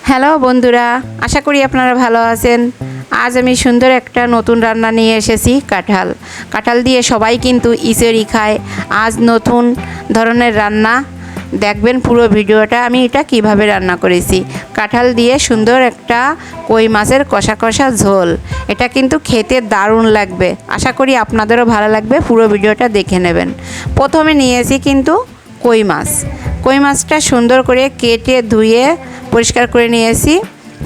Hello বন্ধুরা, আশা করি আপনারা ভালো আছেন। আজ আমি সুন্দর একটা নতুন রান্না নিয়ে এসেছি। কাঁঠাল দিয়ে সবাই কিন্তু ইচেরি খায়। আজ নতুন ধরনের রান্না দেখবেন পুরো ভিডিওটা। আমি এটা কিভাবে রান্না করেছি। কাঁঠাল দিয়ে সুন্দর একটা কই মাছের কষা কষা ঝোল। এটা কিন্তু খেতে দারুণ লাগবে। আশা করি আপনাদেরও ভালো লাগবে। পুরো ভিডিওটা দেখে নেবেন। প্রথমে নিয়েছি কিন্তু কই মাছটা সুন্দর করে কেটে ধুয়ে পরিষ্কার করে নিয়েছি।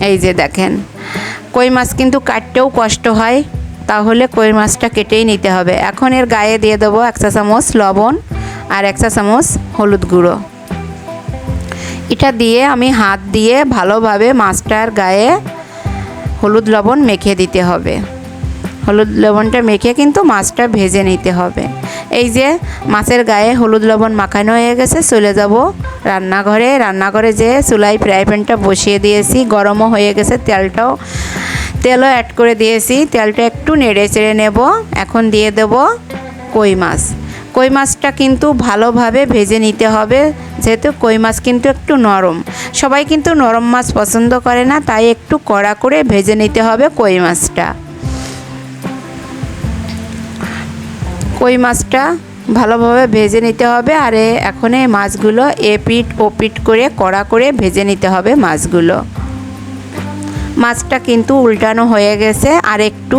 এই যে দেখেন, কই মাছ কিন্তু কাটতেও কষ্ট হয়, তাহলে কই মাছটা কেটেই নিতে হবে। এখন এর গায়ে দিয়ে দেবো 1 চা চামচ লবণ আর 1 চা চামচ হলুদ গুঁড়ো। এটা দিয়ে আমি হাত দিয়ে ভালোভাবে মাছটার গায়ে হলুদ লবণ মেখে দিতে হবে। হলুদ লবণটা মেখে কিন্তু মাছটা ভেজে নিতে হবে। এই যে মাছের গায়ে হলুদ লবণ মাখানো হয়ে গেছে, চলে যাব রান্নাঘরে যে চুলায় ফ্রাই প্যানটা বসিয়ে দিয়েছি, গরমও হয়ে গেছে। তেলও অ্যাড করে দিয়েছি। তেলটা একটু নেড়ে চেড়ে নেব। এখন দিয়ে দেব কই মাছটা কিন্তু ভালোভাবে ভেজে নিতে হবে, যেহেতু কই মাছ কিন্তু একটু নরম। সবাই কিন্তু নরম মাছ পছন্দ করে না, তাই একটু কড়া করে ভেজে নিতে হবে কই মাছটা ভালোভাবে ভেজে নিতে হবে। আর এখন এই মাছগুলো এপিট ওপিট করে কড়া করে ভেজে নিতে হবে মাছটা কিন্তু উল্টানো হয়ে গেছে, আর একটু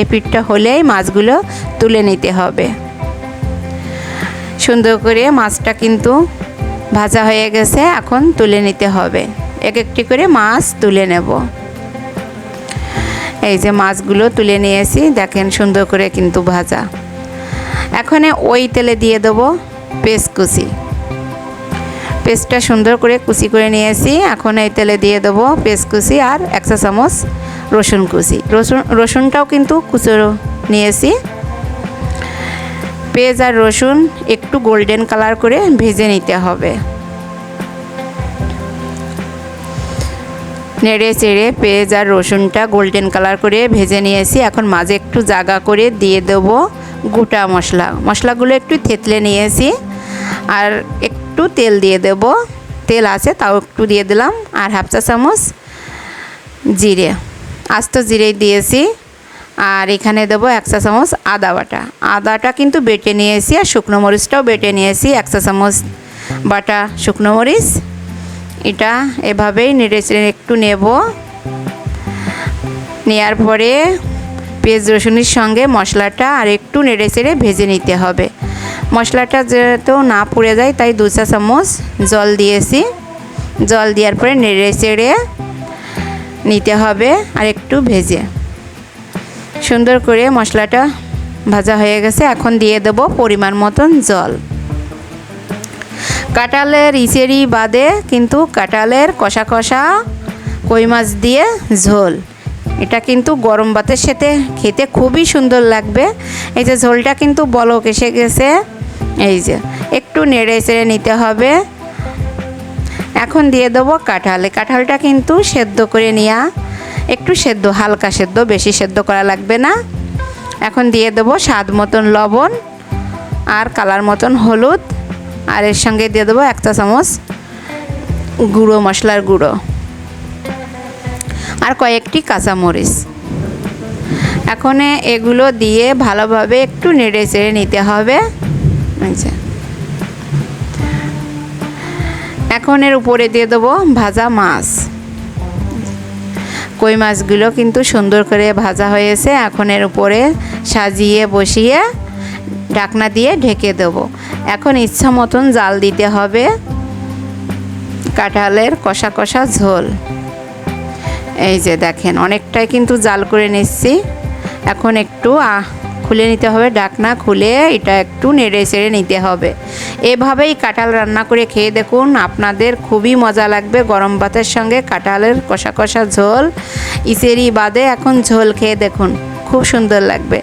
এপিটটা হলেই মাছগুলো তুলে নিতে হবে। সুন্দর করে মাছটা কিন্তু ভাজা হয়ে গেছে, এখন তুলে নিতে হবে। এক একটি করে মাছ তুলে নেব। এই যে মাছগুলো তুলে নিয়েছি, দেখেন সুন্দর করে কিন্তু ভাজা। এখন ওই তেলে দিয়ে দেবো পেস্টটা সুন্দর করে কুচি করে নিয়েছি। এখন এই তেলে দিয়ে দেবো পেস্ট কুচি আর 1 চা চামচ রসুন কুচি। রসুনটাও কিন্তু কুচো নিয়েছি। পেঁয়াজ আর রসুন একটু গোল্ডেন কালার করে ভেজে নিতে হবে। নেড়ে চেড়ে পেঁয়াজ আর রসুনটা গোল্ডেন কালার করে ভেজে নিয়েছি। এখন মাঝে একটু জায়গা করে দিয়ে দেবো গোটা মশলাগুলো একটু থেতলে নিয়েছি। আর একটু তেল দিয়ে দেব, তেল আছে তাও একটু দিয়ে দিলাম। আর 1/2 চা চামচ জিরে, আস্ত জিরে দিয়েছি। আর এখানে দেবো 1 চা চামচ আদাটা কিন্তু বেটে নিয়েছি। আর শুকনো মরিচটাও বেটে নিয়েছি, 1 চা চামচ বাটা শুকনো মরিচ। এটা এভাবেই নেড়ে চেড়ে একটু নেব। নেওয়ার পরে পেঁয়াজ রসুনের সঙ্গে মশলাটা আর একটু নেড়ে চেড়ে ভেজে নিতে হবে। মশলাটা যেহেতু না পুড়ে যায়, তাই 2 চা চামচ জল দিয়েছি। জল দেওয়ার পরে নেড়ে চেড়ে নিতে হবে আর একটু ভেজে। সুন্দর করে মশলাটা ভাজা হয়ে গেছে। এখন দিয়ে দেব পরিমাণ মতন জল। কাঁঠালের ইচেরি বাদে কিন্তু কাঁঠালের কষা কষা কই মাছ দিয়ে ঝোল, এটা কিন্তু গরম ভাতের সাথে খেতে খুবই সুন্দর লাগবে। এই যে ঝোলটা কিন্তু বলক এসে গেছে, এই যে একটু নেড়ে চেড়ে নিতে হবে। এখন দিয়ে দেবো কাঁঠালটা কিন্তু সেদ্ধ করে নেওয়া, একটু হালকা সেদ্ধ, বেশি সেদ্ধ করা লাগবে না। এখন দিয়ে দেবো স্বাদ মতন লবণ আর কালার মতন হলুদ। আর এর সঙ্গে দিয়ে দেবো 1 চা চামচ মশলার গুঁড়ো আর কয়েকটি কাঁচামরিচ। এখন এগুলো দিয়ে ভালোভাবে একটু নেড়ে চেড়ে নিতে হবে। এখন এর উপরে দিয়ে দেবো ভাজা মাছ। কই মাছগুলো কিন্তু সুন্দর করে ভাজা হয়েছে। এখন এর উপরে সাজিয়ে বসিয়ে ঢাকনা দিয়ে ঢেকে দেব। এখন ইচ্ছা মতন জাল দিতে হবে কাঁঠালের কষা কষা ঝোল। এই যে দেখেন অনেকটাই কিন্তু জাল করে নিচ্ছি। এখন একটু খুলে নিতে হবে, ঢাকনা খুলে এটা একটু নেড়ে চেড়ে নিতে হবে। এভাবেই কাঁঠাল রান্না করে খেয়ে দেখুন, আপনাদের খুবই মজা লাগবে। গরম ভাতের সঙ্গে কাঁঠালের কষা কষা ঝোল, ইচেরি বাদে এখন ঝোল খেয়ে দেখুন, খুব সুন্দর লাগবে।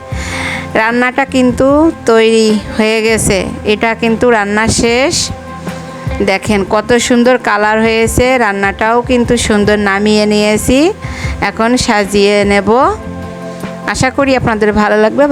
রান্নাটা কিন্তু তৈরি হয়ে গেছে। এটা কিন্তু রান্না শেষ। দেখেন কত সুন্দর কালার হয়েছে। রান্নাটাও কিন্তু সুন্দর নামিয়ে নিয়েছি। এখন সাজিয়ে নেব। আশা করি আপনাদের ভালো লাগবে।